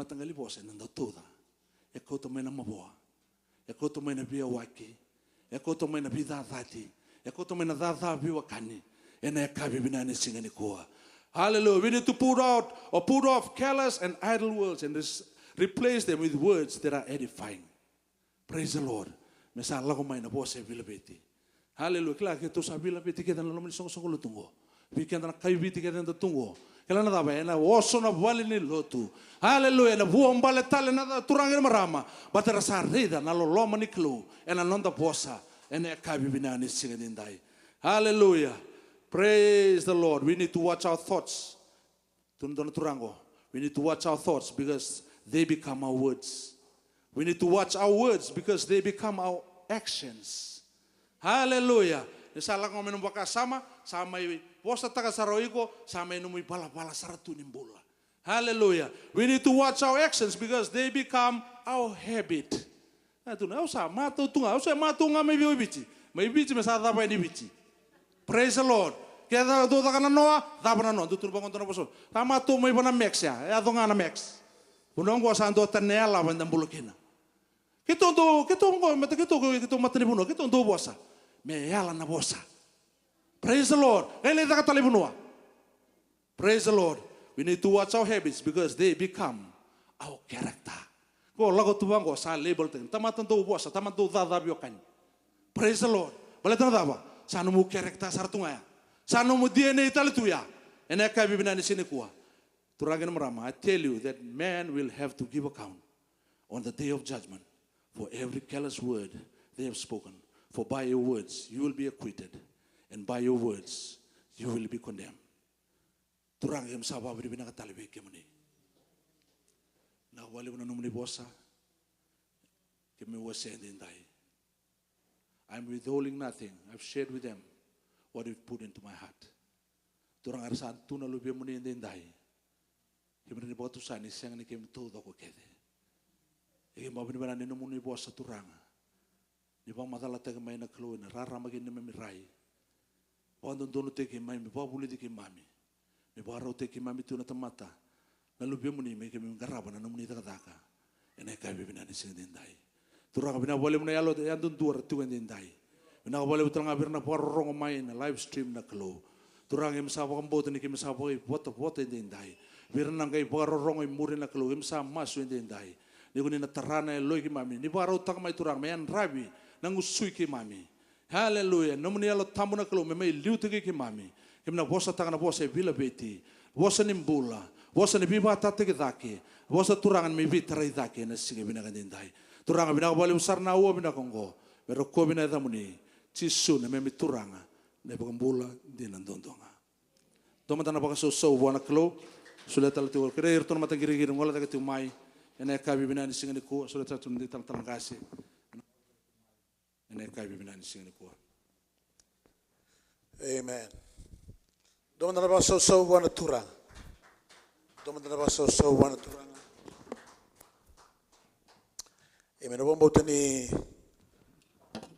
matangali bosa nando toda. E koto mai na maboa. E koto mai na bia waki. E koto mai na bida Vati. E koto mai na dada biwa kani. E na kabi binani singani koa. Hallelujah. We need to put off careless and idle words and replace them with words that are edifying. Praise the Lord. Mesa lago mai na bosa vila beti. Hallelujah. Kila ke to sa vila beti ke dan lo mali song lo tungo. Vi ke dan kai beti ke dan tungo. Kila na daba na oso na vale ni lotu. Hallelujah. Na buo mbale tale na turang marama. Batera sa rida na lo loma ni klu. E na nonda bosa. E na kabi binani singadindai. Hallelujah. Praise the Lord. We need to watch our thoughts. We need to watch our thoughts because they become our words. We need to watch our words because they become our actions. Hallelujah. Sama posta taka saroiko sama inumui bala saratu nimbula. Hallelujah. We need to watch our actions because they become our habit. Praise the Lord. Kaya do taka na noa, dapa na noa, tutur bangon tono poso. Tama tu mai bana max ya, ya do ngana max. Unong go santo tanela bandam bulukina. Kito matani buno, kito do bosa. Me yala na bosa. Praise the Lord. Ele taka tali bunoa. Praise the Lord. We need to watch our habits because they become our character. Go lago tu bango sa label ten. Tama do bosa, tama do dada biokan. Praise the Lord. Baletan daba. Sano mo character sartunga. Sano mo DNA talituya. Ena ka bibina ni sinikuwa. Turagan marama. I tell you that man will have to give account on the day of judgment for every careless word they have spoken. For by your words you will be acquitted, and by your words you will be condemned. Turangem sabab bibina ka talibe kemuni. Na wali mo numuni bosa. Kemi wase ndai. I'm withholding nothing. I've shared with them what you've put into my heart. Turang arsan tuna lubi muni ndai. Kemri ni botu sani siang ni kem todo ko kede. Ike mabini bana ni numuni bosa turanga. Ni bang matala tege mai na klo na rara magin ni memirai. Wando dono teke mai mi babuli teke mami. Mi baro teke mami tuna tamata. Na lubi muni me kemi garaba na numuni taka. Ene kai bibina ni sing ndai. Turang bina boleh muna yalo yandun tuar tuan dindai. Bina boleh betul ngabir na porong main na live stream na klo. Turang em sa bakam boten ikim sa bakai bota dindai. Bir nangkai porong im murin na klo em sa masu dindai. Ni kuni na tarana loi ki mami. Ni baro tak mai turang mayan rabi nangusui ki mami. Hallelujah. Nomuni yalo tamu na klo memai liu tegi ki mami. Kim na bosa tak na bosa bila beti. Bosa nimbula. Bosa ni biba tate ki daki. Bosa turangan mi bitarai daki na sige bina dindai. Turanga bina boleh usar na uwa bina kongo. Pero ko bina damuni. Cisu na memi turanga. Na pagambula di nandondonga. Toma tana baka so buana klo. Sudah tahu tu. Kira irton mata giri-giri ngola tak tu mai. Ene kabi bina ni singani ko. Sudah tahu tu di talang kasi. Ene kabi bina ni singani ko. Amen. Toma tana baka so buana turanga. Toma tana baka so buana turanga. Amen. Vamos botar ni.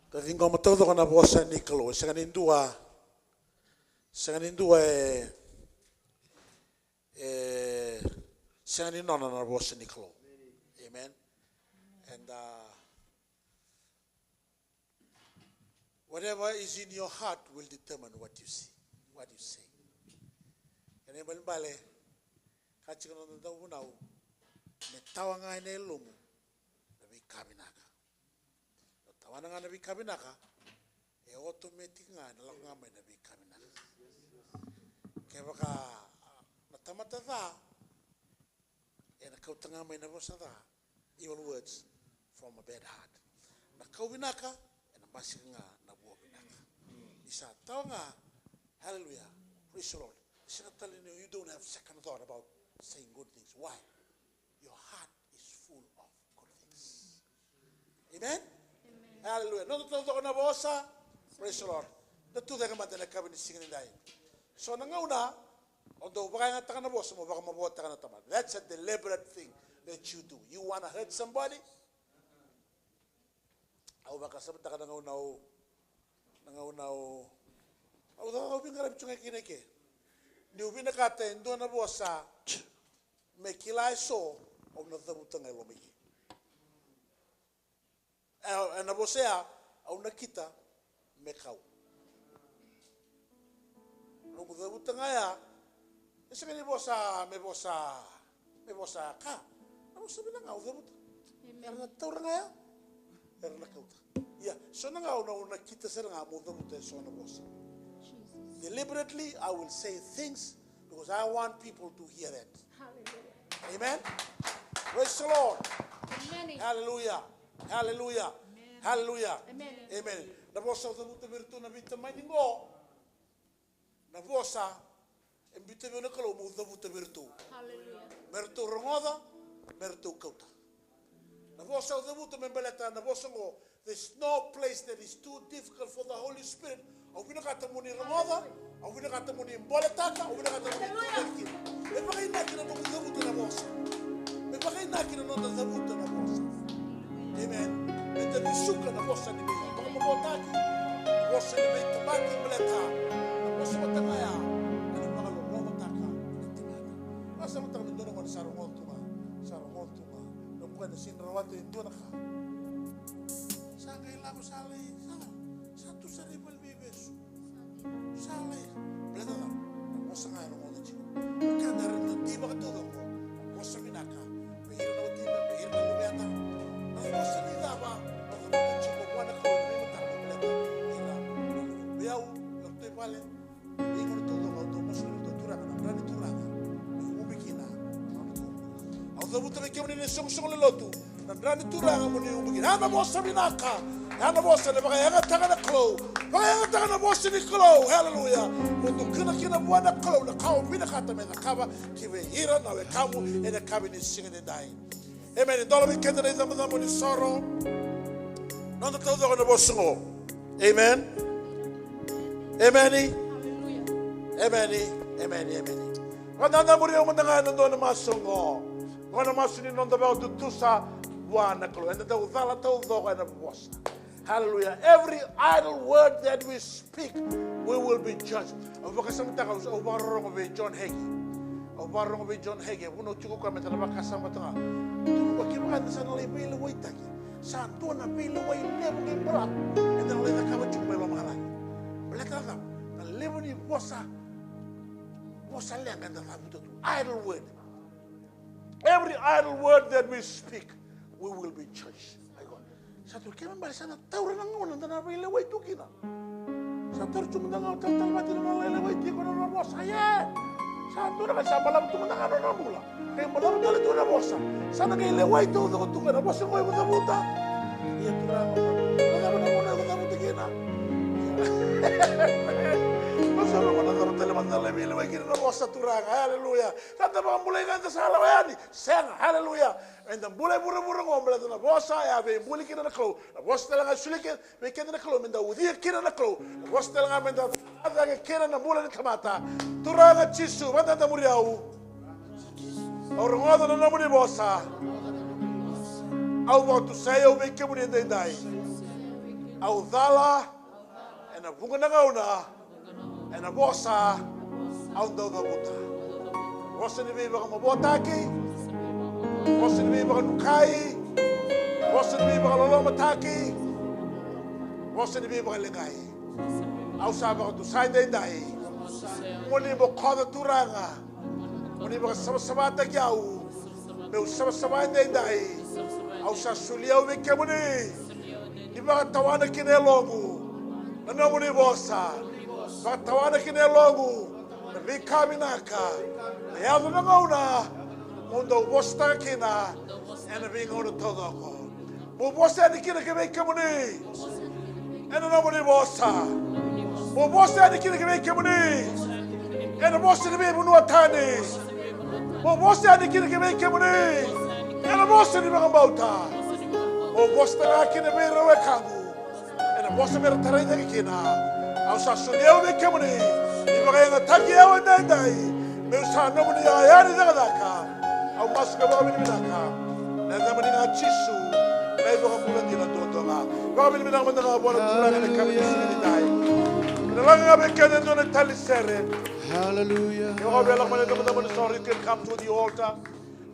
Tapi kalau mau tahu kan apa saya ni kalau sekarang dua sekarang ini nona apa saya ni kalau. Amen. And whatever is in your heart will determine what you see, what you say. Kani balik, kacik nonton tahu nau, metawang aine lumu. Kabinaka. Tawana nga nabi kabinaka, automatic nga nalang nga may nabi kabinaka. Kaya baka natamata tha, nakauta nga may nabosa tha, evil words from a bad heart. Nakawinaka, nabasik nga nabuwa binaka. Isa, tawa nga, hallelujah, praise the Lord. Isa na telling you don't have second thought about saying good things. Why? Your heart is full of good things. Amen? Hallelujah. No to na bosa. Praise the Lord. Datu daga mata na kabin singin dai. So nangauna, although baka nga taka na bosa mo baka mabuhat taka na tamad. That's a deliberate thing that you do. You want to hurt somebody? Aw baka sabat taka nangauna. Aw daw bin garab chunga kineke. Ni ubin nakate ndo na bosa. Me kilay so au na thabutanga lo mai na bosea au na kita me kau no thabutanga ya ese ni bosa me bosa ka na bosa bina ngau thabut na tauranga ya na kauta ya so na ngau na kita ser nga mo thabuta so na bosa deliberately I will say things because I want people to hear that. Hallelujah. Amen. Praise the Lord. Amen. Hallelujah. Hallelujah. Amen. Hallelujah. Amen. Amen. Na vosa o thabuta virtu na vita mai ningo. Na vosa e vita vina kalo mo thabuta virtu. Hallelujah. Mertu rongoda, mertu kauta. Na vosa o thabuta membeleta na vosa ngo there's no place that is too difficult for the Holy Spirit. Au vina kata muni rongoda, au vina kata muni mboletaka, au vina kata muni tuleki. Me pakai na kina no thabuta na vosa. Me pakai na kina no thabuta na vosa. Amen. Me te bisuka na vosa ni me. Toka mabotaki. Vosa ni me tabaki mleta. Vosa matangaya. Ani mga lomo taka. Asa matang mindono man sarongol tuma. Sarongol tuma. No bukan na sinrawate indona ka. Sangay lamo salay. Satu saribal bibes. Salay. Mleta ka. Vosa nga no mo chico. Kada rin tiba ka todo ko. Vosa minaka. Pihir na tiba, pihir na lumeta. Vosa ni daba. Vosa chico buana ka. Vale, digo todo auto masuk itu turaga, berani turaga, ubikina, auto buta me kemuni ne song lelotu, berani turaga muni ubikina. Ana bossa binaka, ana bossa ne bagai anga tagana klo, bagai anga tagana bossa ni klo, hallelujah. Untuk kena buana klo, na kau bina kata me na kaba, kiwe hira na we kamu, ene kabi ni singa ne dai. Amen. Dolo mi kenda ne zama muni soro, nanda todo na bossa ngo, amen. Amen. Amen. Amen. Amen. Kananda muri ang mga nandun na masungo. Kung masuni nanda ba tutusa buwana klo. And the udala to do na bosa. Hallelujah. Every idle word that we speak, we will be judged. Obakasam taka obarong be John Hagee. Obarong be John Hagee. Uno chuko kami talaga kasama taka. Tuno bakit sa nalibilo way taki. Sa to na bilo way level imrat. And then let ka chuko may mamalay. Belakang na level ni bosa lengan dalam itu idle word. Every idle word that we speak, we will be judged. Satu kira balik sana tahu orang ngono dan apa yang lewat itu kita. Satu cuma dengar tal mati dengan lewat itu kono bosa ya. Satu orang sama lam cuma dengar orang mula. Kayak malam jalan itu orang bosa. Sana kayak lewat itu tu kan bosa kau yang buta. Iya tu orang. Mana mana buta kita. Masa mana kalau telemana lebih kira bosa turang, haleluya. Kata bang mulai kata salah wayani, sen haleluya. Enda mulai buru-buru ngomel tu na bosa ya, be mulai kira nak kau, bosa telangan sulikin, be kira nak kau, menda udia kira nak kau, bosa telangan menda ada kira nak mulai kamata, turang cisu, mana tak muriau. Orang ada na muri bosa, au waktu saya be kemuri dai, au dala, ena bunga na ngauna. Ena bosa au do buta. Bosa ni biba ka mabotaki. Bosa ni biba ka nukai. Bosa ni biba ka lolomataki. Bosa ni biba ka lengai. Au saba ka tu sai dai. Moni bo khada turanga. Moni bo sama-sama tagiau. Meu sama-sama dai. Au sa suliau be kemuni. Iba ka tawana kinelongu. Ana moni bosa. Tawana kine logo, vika minaka, yado na ngauna, mundo bosta kina, ena vinga ono todo ko. Mo bosta ni kine kebe kemuni, ena no moni bosta. Mo bosta ni kine kebe kemuni, ena bosta ni bebu nuatani. Mo bosta ni kine kebe kemuni, ena bosta ni bangambauta. Mo bosta na kine beru ekangu, ena bosta beru tarai na kina. Au sa suneu me kemuni, iba kaya taki au dai, me sa no muni ayari daga au mas ka ba bini ka, na zamani na chisu, na iba ka mula dina toto nga, ba bini na nga bola tula na kami ni dai, na lang nga be kaya no na talisere, hallelujah. Yo ba lang man na sorry to come to the altar,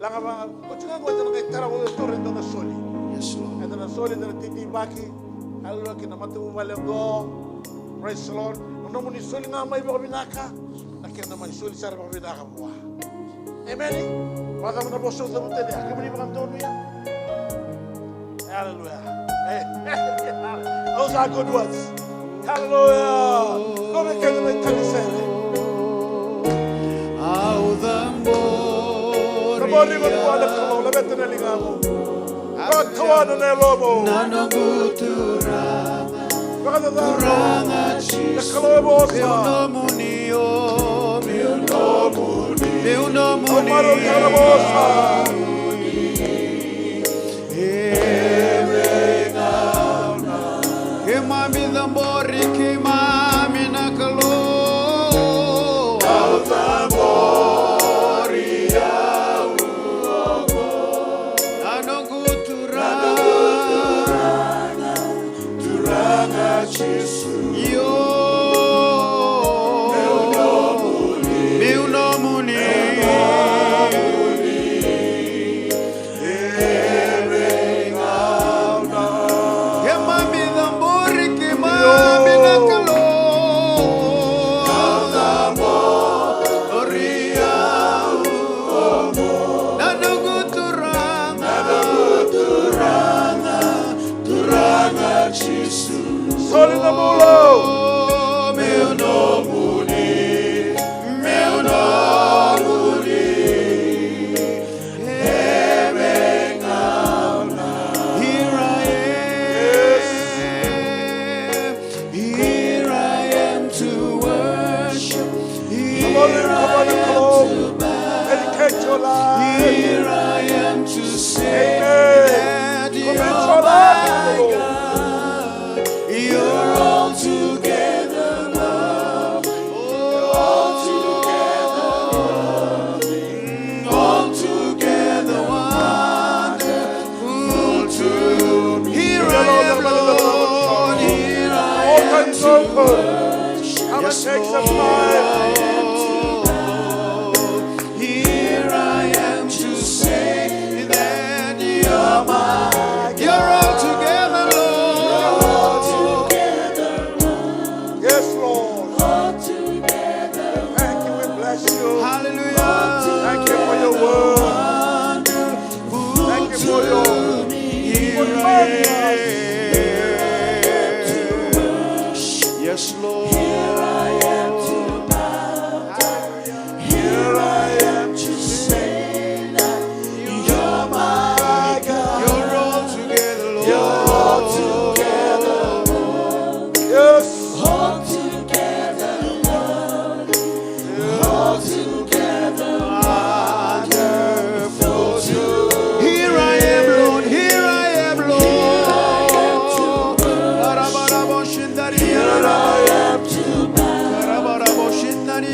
Langa ba ko tsinga ko tena ngai tara wo to rendo na soli. Yes, Lord. And na soli na titi baki. Hallelujah kina matu valengo. Praise the Lord. Uno muni soli nga mai ba binaka. Na kina mai soli sara ba binaka mo. Amen. Waka muna boso sa mutene. Akimuni ba kanto niya? Hallelujah. Hey. Those are good words. Hallelujah. Go make it like Talisele. Au dambori. Sabori mo wala ko la bete na lingamo. God kawana na lobo. Nanogutura. Kuranga chi. Na kalobo sa. Meu nomunio. Meu nomunio. Omaro kalabosa. Mami dambori ki mami nakalo au dambori au turanga Jesu yo meu nomuni Soli na mulo. Meu nomuni, meu nomuni. Here I am to worship. Here I am to bow. Dedicate your life. Here I am to say that you're my God. You're all together love, all together loving, all together wonderful too. Here I am, Lord, here I am to worship. Yes, Lord. Here I am to say that you're mine. You're all together, Lord. Hallelujah. Thank you for your word. Thank you for your good words. Yes, Lord. Here I am to bow down. Here I am to say that you're my God. You're all together, Lord. You're all together, Lord. Yes. All together, Lord. All together, wonderful too. Here I am, Lord. Here I am, Lord. Here I am to bow.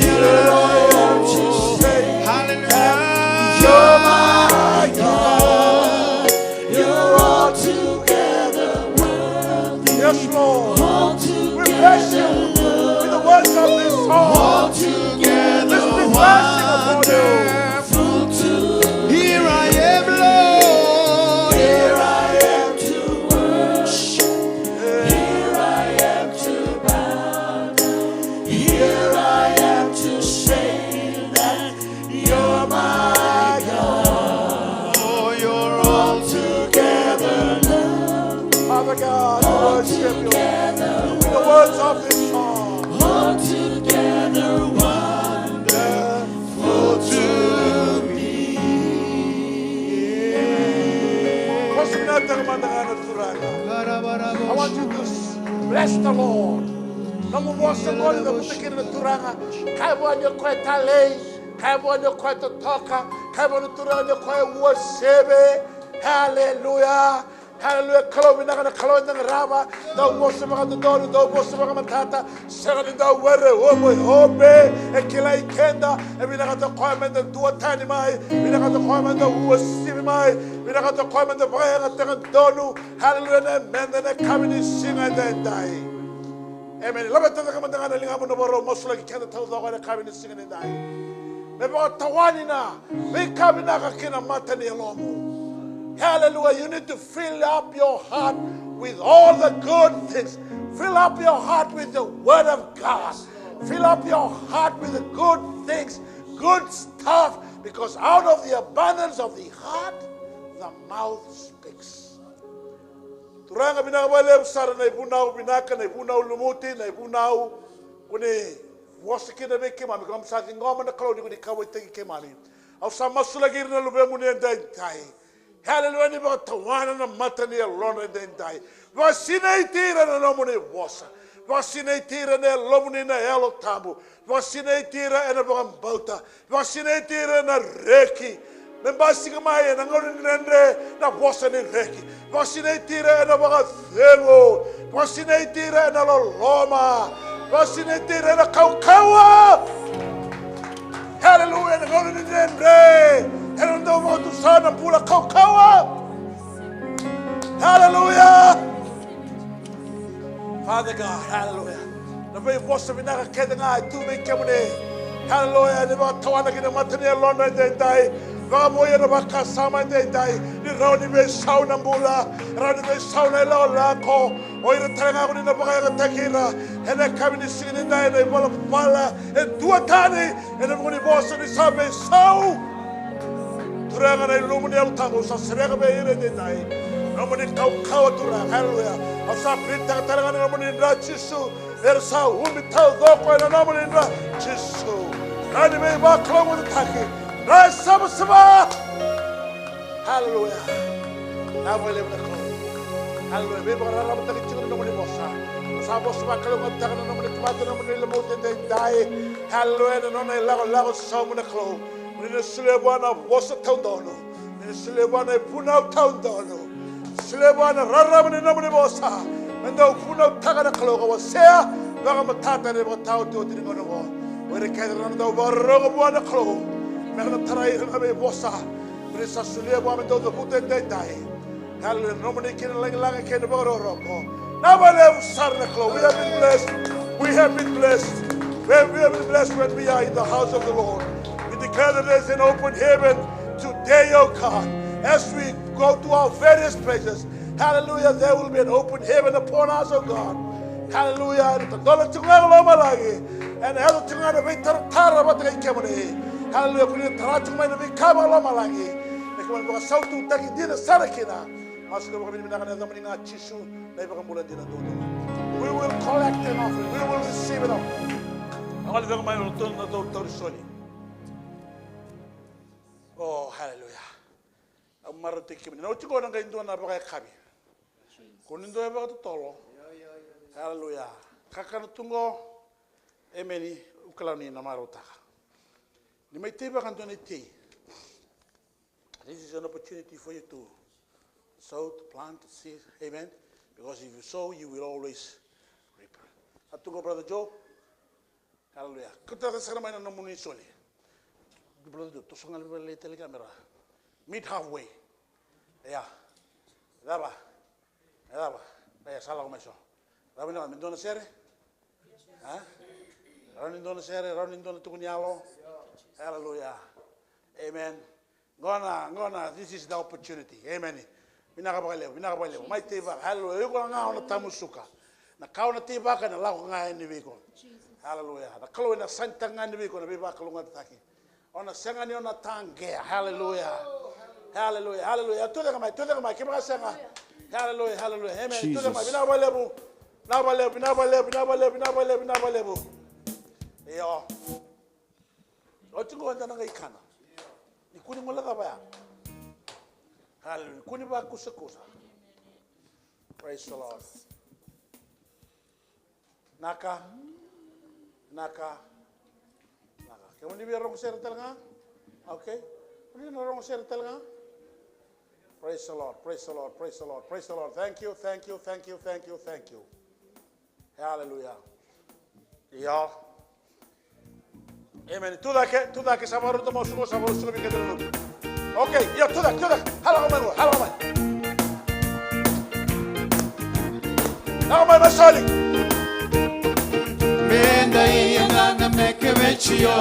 Here I am to say, Hallelujah. you're my God. You're all together worthy. Yes, Lord. We bless you with the words of this song. All together Let's be blessing upon you. wonderful too. Here I am, Lord. Here I am to worship. Here I am to bow. Here I am to say that you're my God. Oh, you're all Together, Father God, I worship you with the words of this song. All together Wonderful to me. I want you to bless the Lord. Namo mosa ngoli na putikiri na turanga. Kaya mwanyo kwa talei. Kaya mwanyo kwa totoka. Kaya mwanyo turanga kwa uosebe. Hallelujah. Hallelujah. Kalau bina kana kalau nang raba. Dau mosa mga dodoro. Dau mosa mga matata. Sagani dau were. Hobe. Ekila ikenda. Bina kata kwa menda dua tani mai. Bina kata kwa menda uosebe mai. Bina kata kwa menda vaya kata donu. Hallelujah. Na menda na kamini singa dai. Amen. Labat na kamandangan na lingamo na baro mosla ki kenda tawag ako na kami ni singa ni dai. Me baka tawani na. Me kabina ka kina mata ni lomo. Hallelujah. You need to fill up your heart with all the good things. Fill up your heart with the Word of God. Fill up your heart with the good things, good stuff, because out of the abundance of the heart, the mouth speaks. Turanga binawale usara na ibunau binaka na ibunau lumuti na ibunau kuni wasiki na beki mami kam sa ngoma na klaudi kuni kawai tegi kemani. Au sama sulagir na lube muni endai. Hallelujah, ni ba tawana na mata ni alona endai. Wasina itira na nomuni wasa. Wasina itira na lomuni na elo tabu. Wasina itira na bauta. Wasina itira na reki. Membasi kemai na ngori nendre na wasa ni reki. Wasina itira na thelo. Wasina itira na loma. Wasina itira na kaukawa. Hallelujah, na ngori nendre. And don't want to son and pull a kaukawa. Hallelujah. Father God, hallelujah. The very voice of Inaka Kedanga, two big Kemune. Hallelujah. The Tawana in the Matania London, they die. Vamoya the Baka Sama, they die. The Ronibe Saunambula, Ronibe Sauna Lako, or the Tanga in the Baga Takira, and the cabinet sitting in there, they will of Pala, and Tuatani, and the money boss of the Sabe so. Turanga na ilumuni tamu sa serega be ire de dai. Nomuni kau turanga hallelujah. Asa printa taranga na nomuni ndra Jesu. Versa umi tau doko na nomuni ndra Jesu. Nani me ba klamu de taki. Na sama. Hallelujah. Na vole na klamu. Hallelujah. Be ba rara mutaki chiku nomuni bosa. Sa bosa ba klamu taka na nomuni kamata nomuni lemu de dai. Hallelujah. Na nona lago sa mo na klamu. Mene silebana vosa taundono. Mene silebana puna taundono. Silebana rara mene namune vosa. Mendo puna tagana kaloga wasea. Vaga matata ne batau to tingono go. Were kadra ndo barrogo buana kalo. Mene tarai ngabe vosa. Mene sa silebana mendo do pute dai. Hallelujah. Nomune kin lang kin baroroko. Nabale usarna kalo. We have been blessed. We have been blessed. We have been blessed when we are in the house of the Lord. Declare that there's an open heaven today, oh God. As we go to our various places, hallelujah, there will be an open heaven upon us, oh God. Hallelujah. And we will collect an offering. We will receive an offering. Oh, hallelujah. Amaro tikimini. Na uchiko nanga indo na baka kabi. Kunindo ya baka tolo. Hallelujah. Kakano tungo emeni ukalani na maro taka. Ni mai teba kanto ni te. This is an opportunity for you to sow, to plant, to seed. Amen. Because if you sow, you will always reap. Atungo brother Joe. Hallelujah. Kutaka sakana na muni soli. Meet halfway. Yeah. Daba. Vaya sala como eso. Daba no me dona sere. Huh? Running dona sere, running dona tukunyalo. Hallelujah. Amen. Gonna. This is the opportunity. Amen. Binakabale. Mai tiba. Hallelujah. Yuko nga ona tamusuka. Na kauna tiba ka na lako nga ni biko. Hallelujah. Na kalo na santa nga ni biko na biba kalunga taki. Ona sengani ona tangea. Hallelujah. Hallelujah. Tuda kama kibra senga. Hallelujah. Amen. Tuda kama binabalebu. Yo. Otungo ndana ngaikana. Ikuni ngola kabaya. Hallelujah. Kuni ba kusa. Praise the Lord. Naka. Can we be wrong share telanga? Okay. We no wrong share telanga. Praise the Lord. Thank you. Hallelujah. Yeah. Amen. Tuda ke samaru to mosu subi ke dulu. Okay, ya tuda. Hala mai. Hala mai masali. Menda yana mekevechio.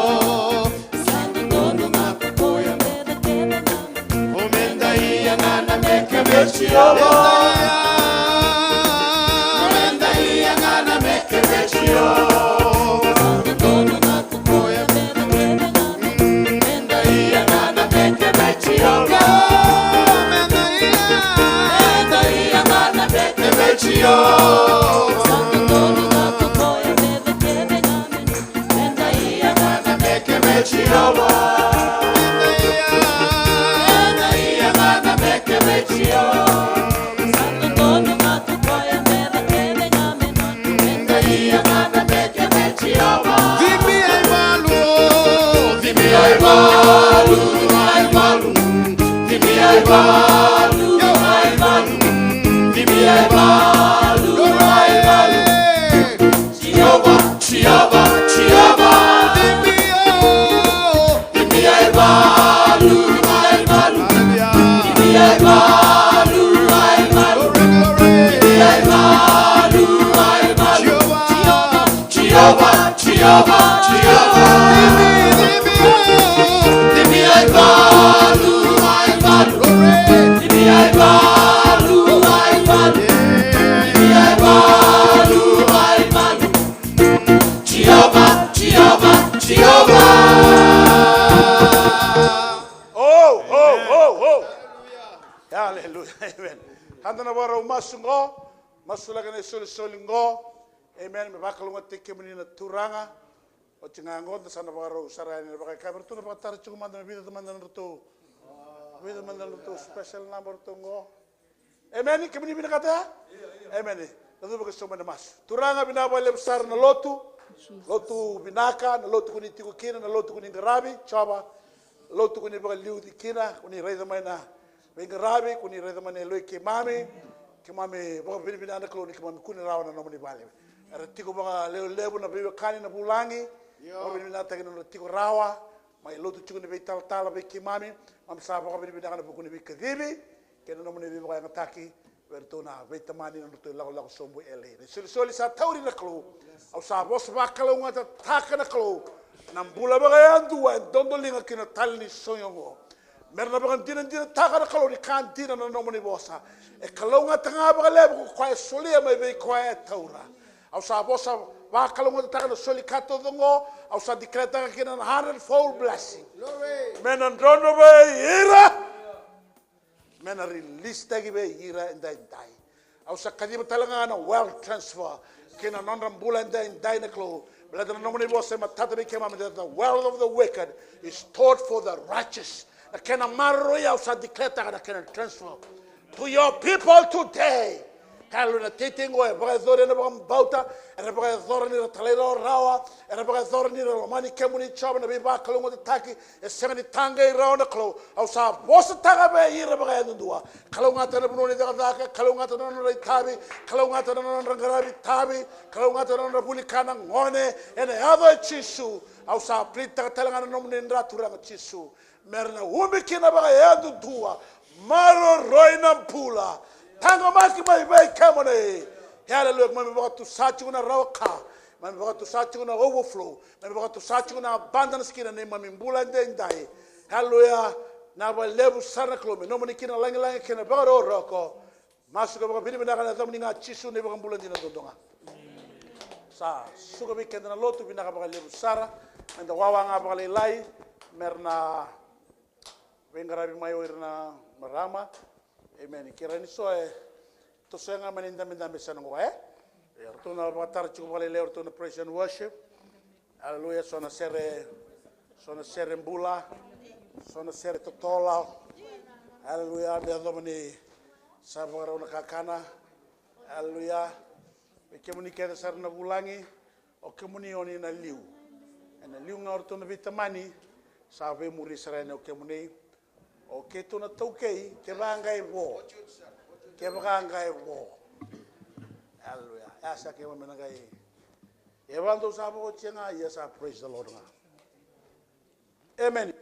Hallelujah. Amen. Handana wara umasungo, masulaga ne soli ngo. Amen. Me bakalunga teke menina turanga. O tinga ngonda sana wara usara ne baka kabar tu na baka tar chuku mandana vida mandana tu. Vida mandana tu special number tu ngo. Amen. Kemini bina kata? Amen. Lalu baka soma mas. Turanga bina wale besar na lotu. Lotu binaka, na lotu kuni tiku kina, na lotu kuni ngarabi, chaba. Lotu kuni baka liu di kina, kuni reida maina. Bengarabi kuni reda mane loi ke mame baka bini anda kloni ke mame kuni rawa na nomoni bale era tiko baka leo na bebe kani na bulangi baka bini anda na tiko rawa mai lotu chuku ni be talatala be ke mame mam sa baka bini anda bukuni be kadibi ke na nomoni be baka ngataki vertona be tamani na to lago sombo ele soli sa tauri na klo au sa bos baka lo ngata taka na klo nam bula baka yandu wa dondolinga kina talni soyongo merna bagan dina taka na kalori kan dina na nomoni bosa e kalonga tanga baga lebo ko kwa solia mai be kwa taura au sa bosa ba kalonga taka na soli kato dongo au sa dikreta kina na 100-fold blessing mena ndono be ira mena release tagi be ira ndai au sa kadima talanga na wealth transfer kina nondra mbula ndai na klo blada na nomoni bosa matata be kema the wealth of the wicked is stored for the righteous. Can a maroya of Sadicleta can transfer to your people today? Kaluna titingo e bagazore na bauta e bagazore ni talero rawa e bagazore ni romani kemuni chaba na biba kalungo de taki e semani tanga i rauna klo au sa bosa taga be ira bagayandua kalunga tana bunoni daga kalunga tana no tabi kalunga tana no rangarabi tabi kalunga tana no bulikana ngone and other chisu au sa prita talanga no mnendra turanga chisu merna umikina bagayandu dua maro roina pula tanga maki mai kamone hallelujah mami baga tu sachi kuna rawka mami baga tu sachi kuna overflow mami baga tu sachi kuna abundance kina ne mami mbula ndai hallelujah na ba lebu sana klome no mani kina langi kina baga roko masuka baga bini bina kana zamni nga chisu ne baga mbula ndina dondonga sa suka bi kenda na lotu bina baga lebu sara anda wawa nga baga lai merna Vengarabi mayo irna marama, amen. Kira ni soe to senga maninda mesana ngo to na batar chuko vale leo to na praise and worship. Hallelujah. Sona sere mbula, sona sere totola. Hallelujah. Me domani sabara na kakana. Hallelujah. Me kemuni keda sar na bulangi o kemuni oni na liu. Na liu nga orto na vitamani sabe muri sare o kemuni. O ke tuna toukei, ke vangai wo. Ke vangai wo. Hallelujah. Asa ke mamenagai. Evando sabo chenga, yes, I praise the Lord. Amen.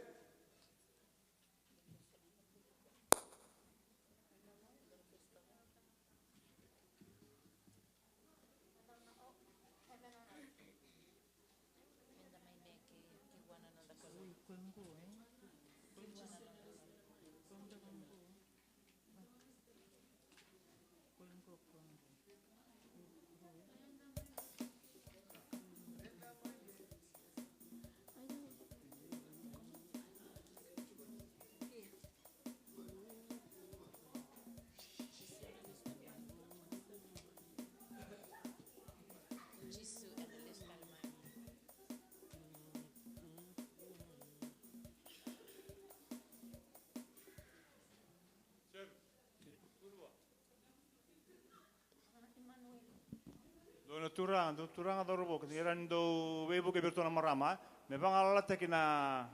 turanga dorobo kiran do webo ke bertona marama me bangala tekina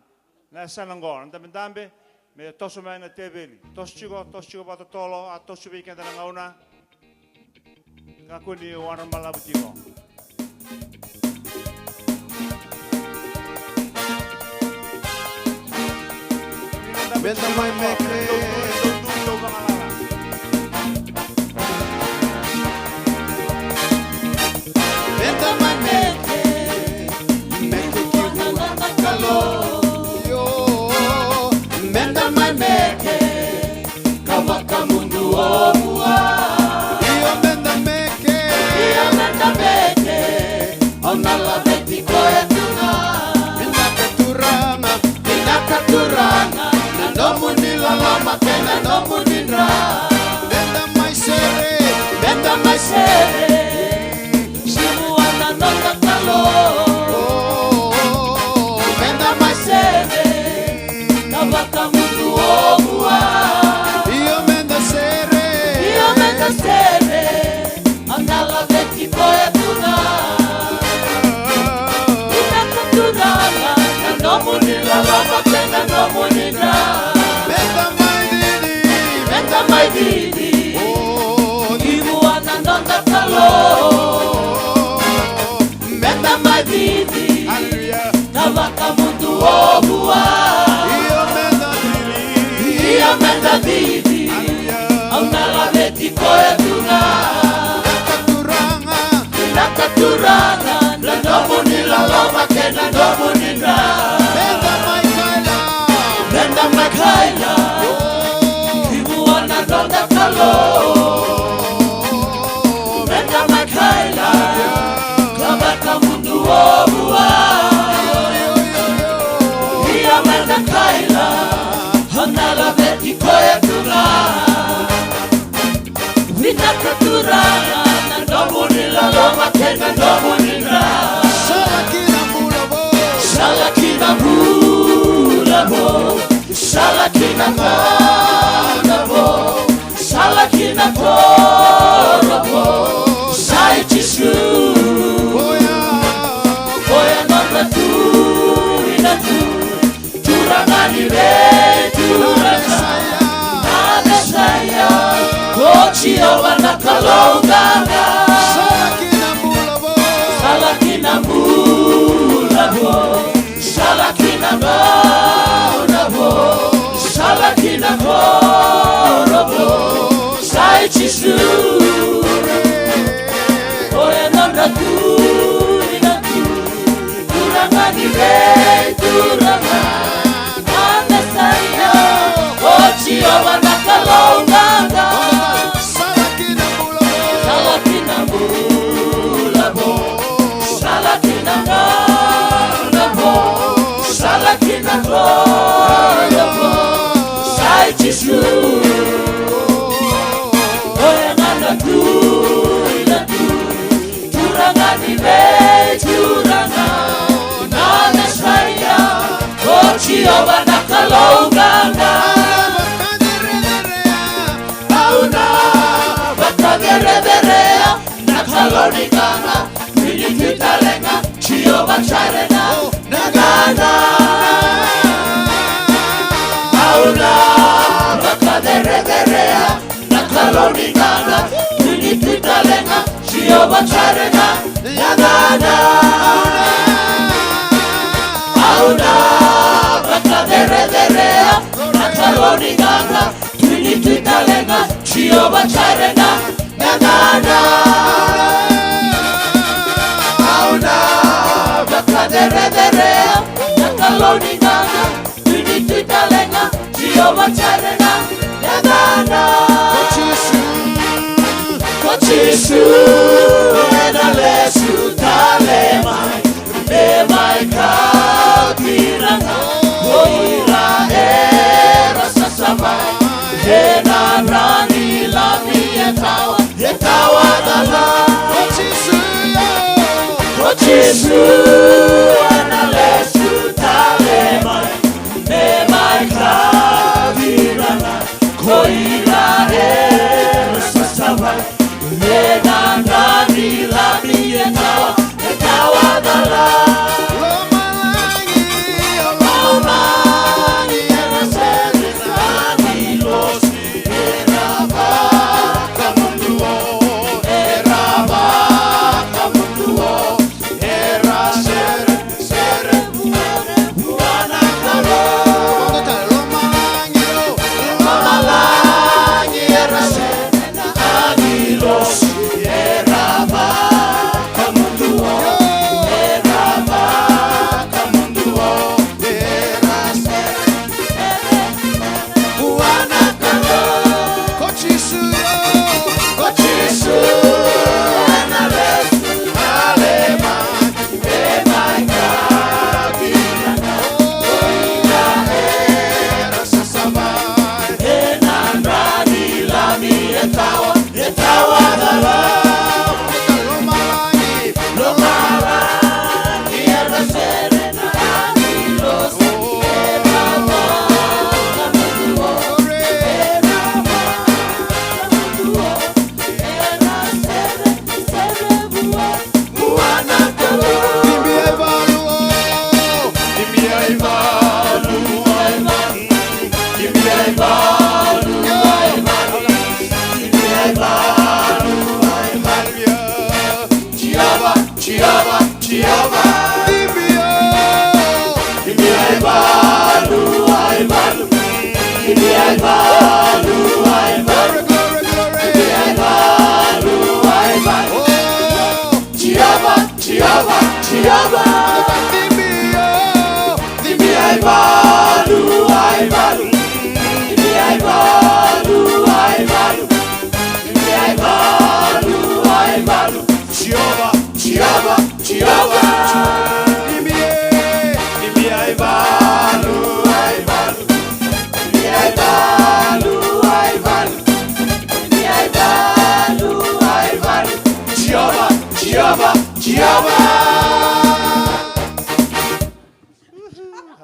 na sanangor ndambe me toso mai na tebeli toschigo pato tolo a toso weekend na ngauna ngakuni wana malabutigo Beta mai meke Beta mai meke Meke kibu kalo Yo Beta mai meke Kawaka mundu omua Iyo beta meke Iyo beta meke Onala beti koe tunga Minaka turanga Nomu ni lama kena nomu ni ra Benda mai sere Simu ana nonda kalo Benda mai sere Kawaka mundu omua Iyo menda sere Andala veti koe tuna Inaka turanga Nomu ni lama kena nomu ni ra Beta mai didi Ibu ana nonda kalo Beta mai didi Kawaka mundu obua Iyo menda didi Aunala veti koe tunga Nakaturanga Na nomu ni laloma kena nomu ni ra Benda mai kaila Nonda kalo Benda makaila Kawaka mundu obua Iya menda kaila Honala veti koe tunga Vina katuranga Na nomu nila loma kena nomu nila Salakina bulabo Salakina bulabo Salakina korobo Sai chisu Koya nonda tu ina tu Turangani re turanga Nada saya Kochi awana kalonganga Salakina bulabo Salakina bulabo Salakina korobo Sai chisu Oya nonda tu ina tu Turangani re turanga Nanda saya Ochi awana kalonganga Salakina bulabo Salakina bulabo Salakina korobo Sai chisu Oya nanda tu ina tu Turangani re turanga Nanda saya Ochi awana kalonganga Auna Bakagereberea Nakaloniganga Minititalenga Chio bacharena Nagana Auna Bakagereberea Nakaloniganga Minititalenga Chio bacharena Nagana Auna Bakagereberea Nakaloniganga Minititalenga Chio bacharena Nagana Auna Bakagereberea Nakaloniganga Minititalenga Chio bacharena Nagana Kochisu Enalesu talemai Lemai kakiranga Oira era sasamai Hena rani lami etawa dala Kochisu Enalesu talemai Lemai kakiranga Oira era sasamai Hena rani lami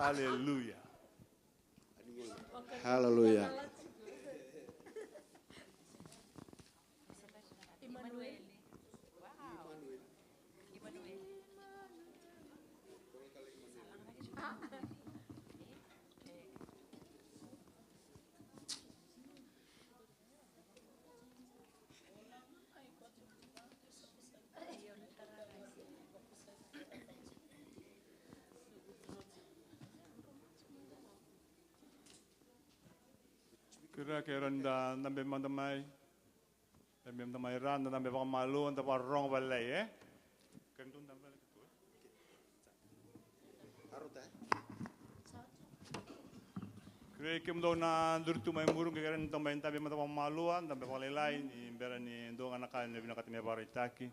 Hallelujah. Hallelujah. Kira randa nambe mandamai, nambe mandamai randa nambe baka Malo anda pa rong balai Kentun nambe gitu. Kira kim do na durtu mai murung kira nta mai nambe mandamai Malo anda baka lelai ni bera ni do anakan lebih nakat ni baritaki.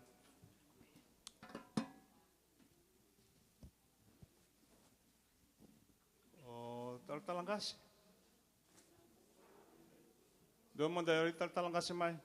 Oh, talang kasih. Doon mo dahil talang kasi may.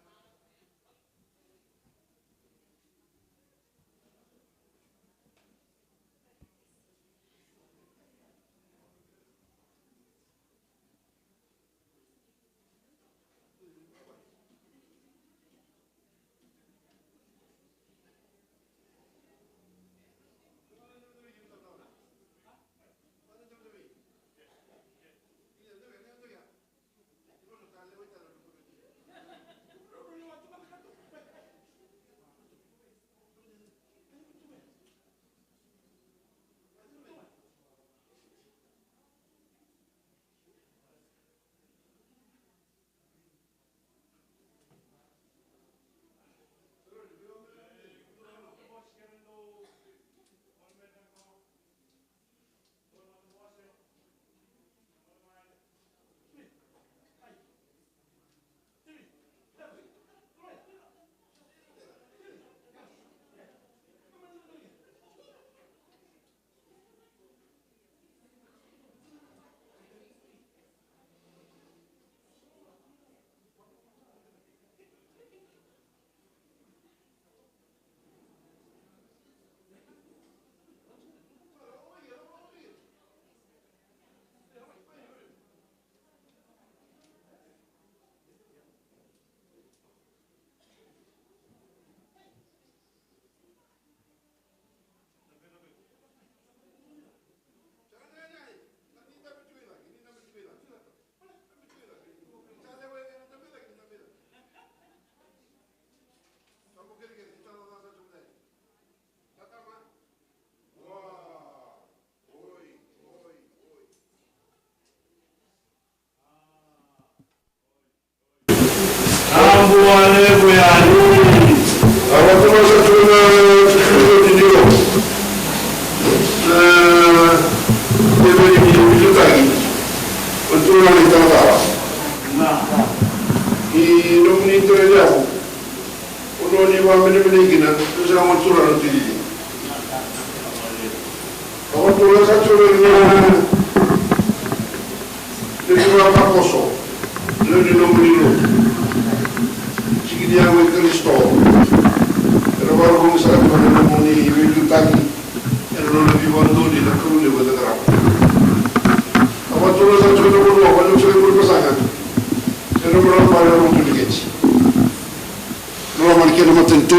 que não matem tu,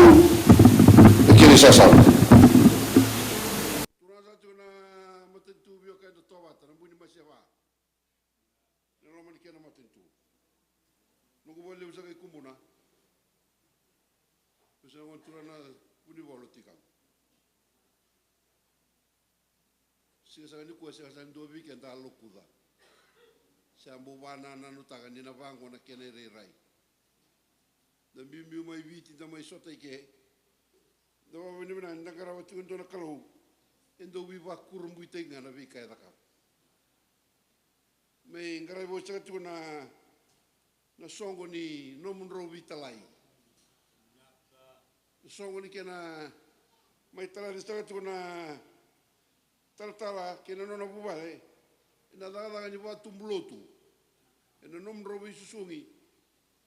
aquele só sabe. Turasa tu na matem tu bio kai do toba, na buni masiava. Não romani que não matem tu. Não vou ler usar kumuna. Você não entra na buni volotica. Se essa ni coisa essa ndo weekend a loucura. Se a mbana na no taga ni na vango na kenere rai. Da biu mai viti da mai sota ke. Da wa ni na ngara wa tu ndo na kalo. Endo wi wa kurumbu tenga na vi kai da ka. Me ngara wo sa tu na songo ni no munro vitalai. Songo ni kena mai tala sta tu na Talatala que não bubale na daga ni wa tumblotu ena nom robi susungi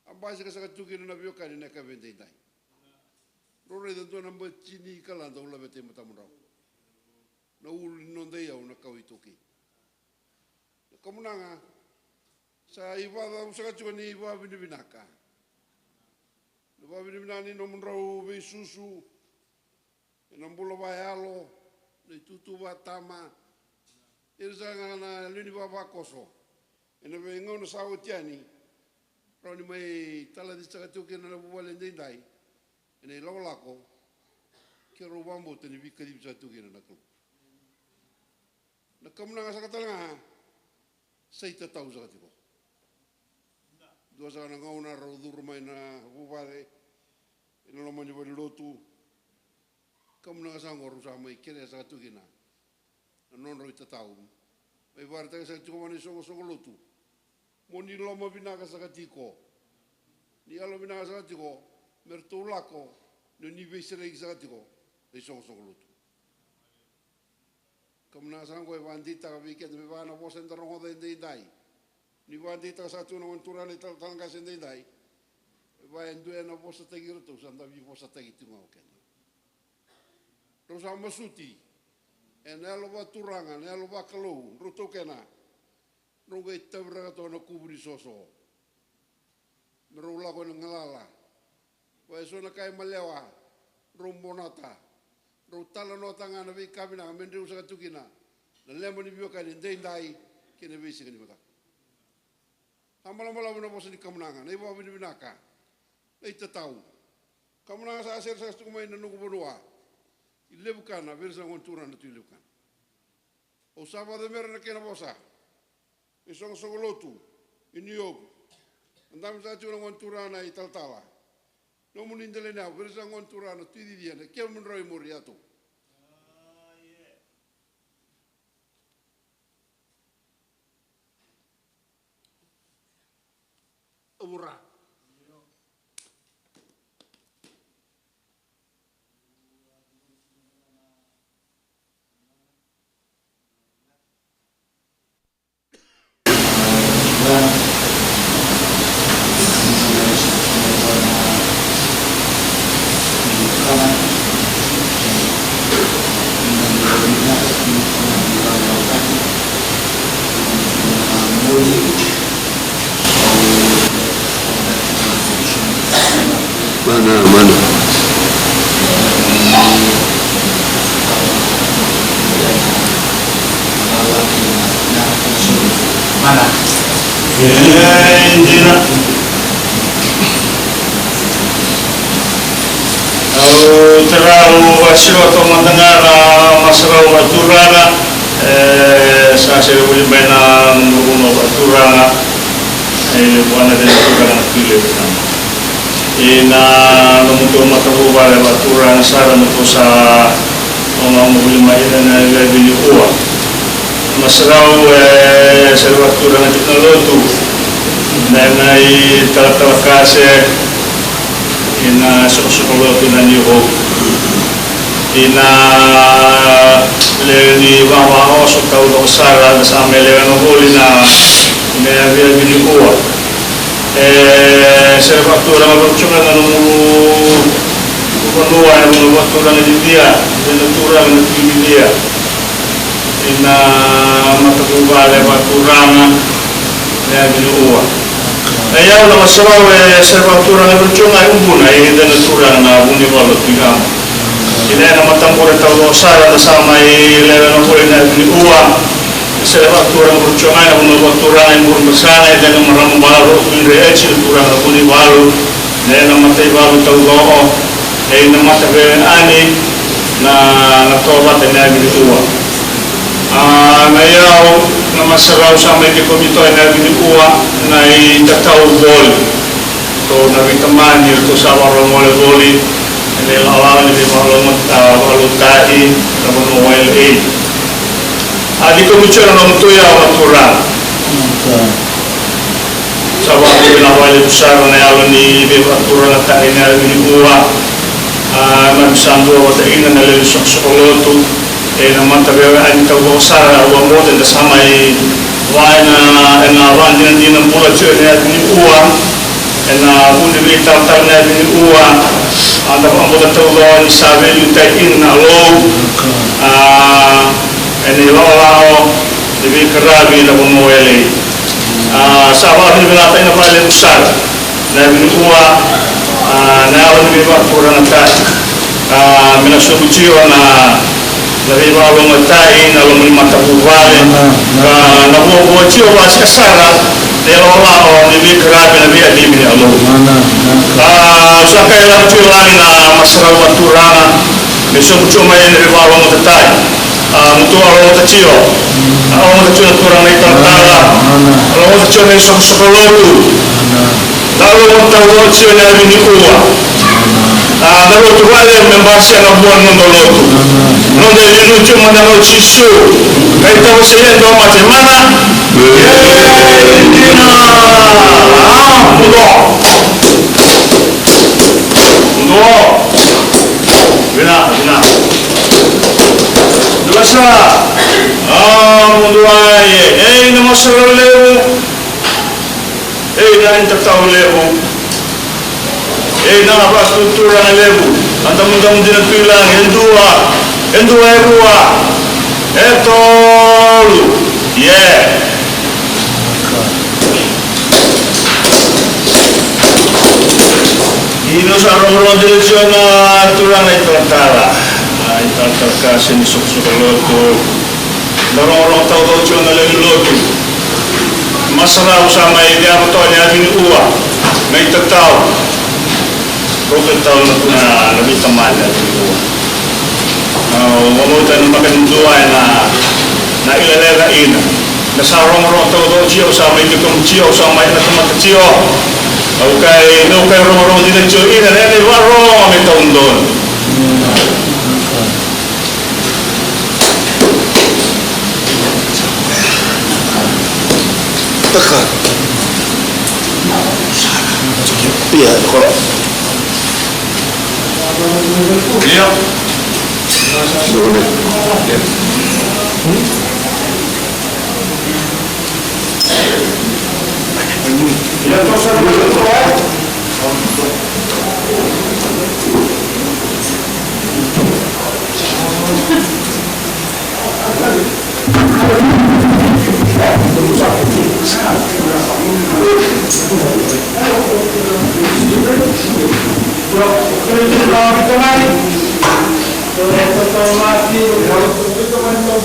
ambase ka saka tuki na bioka ni na ka vende dai rore da dona mbachini kala da ula bete matamura na ul non dei au na kau itoki komunanga sa iwa da saka tuki ni iwa binaka no binani nom robi susu ena mbulo bayalo le tutu wa tama irza na luni baba koso ena ve ngono sawo tiani roni mai tala di saka tuki na bu wale ndai ena lo lako ke ro bambo teni bikali bisa tuki na ko na kamna saka tala sai Tatau saka tiko do saka na ngona ro dur mai na bu wale ena lo mani wale lotu kamuna sango rusa mai kene sa tukina non ro Tatau mai varta sa tuko mani songo lotu moni loma binaka sa tiko ni alo binaka sa tiko merto lako no ni vesere sa tiko e songo lotu kamuna sango e vandita ka weekend me vana vosa ndaro de dai ni vandita sa tu no montura le tanga sende dai vai ndue na vosa tegiro tu sanda vi vosa tegito ngoken Rosa masuti, ena wa turanga, ena wa kalau, ruto kena, runga itabra to na kubri soso, merula ko ngalala, wa so na kai malewa, rumbonata, rutala no tanga na vi kabina, mende usa tukina, na lemoni bioka ni dai kene visi kene mata. Amala na bosa ni kamnanga, nei wa binaka, ei Tatau, kamnanga sa aser sa tukumai na nuku bonua. Ilebukana versa ngontura na tuilebukana. O sava de mera na kena bosa. E songo lotu. I Niobu. Andam sa tu na ngontura na i Talatala. No mun indele na versa ngontura na tuidia na kia mun roi moriato. Obura. Mana. Indina. Terau asio atau mendengar masalah baturana, saya boleh mainan guna baturana, bukan ada baturana pilih. Ina namuto matabu bale baturana sara mutosa orang boleh mainan lebih uang. Masalah baturana teknologi, nanai Talatala kase ina sokolo tunani ho ina leni bawa oso tau do sara sa mele no bolina me avia bini uwa baturana mabuchunga na kuwa na baturana dia baturana dia ina matakubale baturana me bini uwa Ayaw na masaraw sa pagturang ng bersyong ay umbun ay dan naturang na uniwalot bigam. Ina na matampura tao sara na sa may lera ng kulay na uwa. Sa pagturang bersyong ay na pagturang ay murang basana ay dan maramong balo kundi ay turang na uniwalot. Na matay balo tao goo ay na matay ani na natobat na uwa. Ngayaw na masaraw sa may komito ay nabiniuwa na Tatau bol. So nabitaman nito sa warang wala boli. Ini lawan ni malutai na manuel aid. Di komito na namutuya matura. Sa waktu pinawali besar na yawan ni matura na tayo na nabiniuwa. Mabisambo wa tayo na nalilusok sa koloto. Naman tabi ang tawag wa mo din sama ay na wan din ng bulat siya na ni uwa na kundi bitaw taw na ni uwa ang ang bulat tawag ni sabi yung tayin na lo ni lao di karabi na bumuweli sa awa ni natin na pala usad na ni uwa na awan ni ba pura na ta minasubuchiwa na dari bawang matai na lumang matapuvale na buo chiyo was kasara delo lao ni bikrabi na biya di ni alo sa kaya lang chiyo na masaraw maturana ni sumcho may ni bawang matai mutu alo chiyo turang na Talatala alo chiyo na sokolotu lalu matawo chiyo na ni uwa lalu tuwale membasya na buwan ng doloto. Nung nililuto mo na ng sisu, kahit ako sa iyo, ito matimana, hindi na, mundo. Bina. Dulasa, mundo ay, namasarang lewo, dahil Tatau lewo, nakapasok struktura ng lewo. Ang damang din ang pilang, endua, eto, yeah. Ino sa arong direksyon na turang na Talatala. Talatala kasi ni Suksukoloto. Darong tao-tao siya na laliloto. Masaraw sa may diamoto niya binuwa. May Tatau. Kung taon na nabitaman na ito. Mamutan magandua na ilalera ina. Nasarong-rong tao siya sa may dikong siya sa may natamata siya. Okay, no kay rong-rong din siya ina. Nene warong may taon doon. Tekan. Iya, kok. Iya.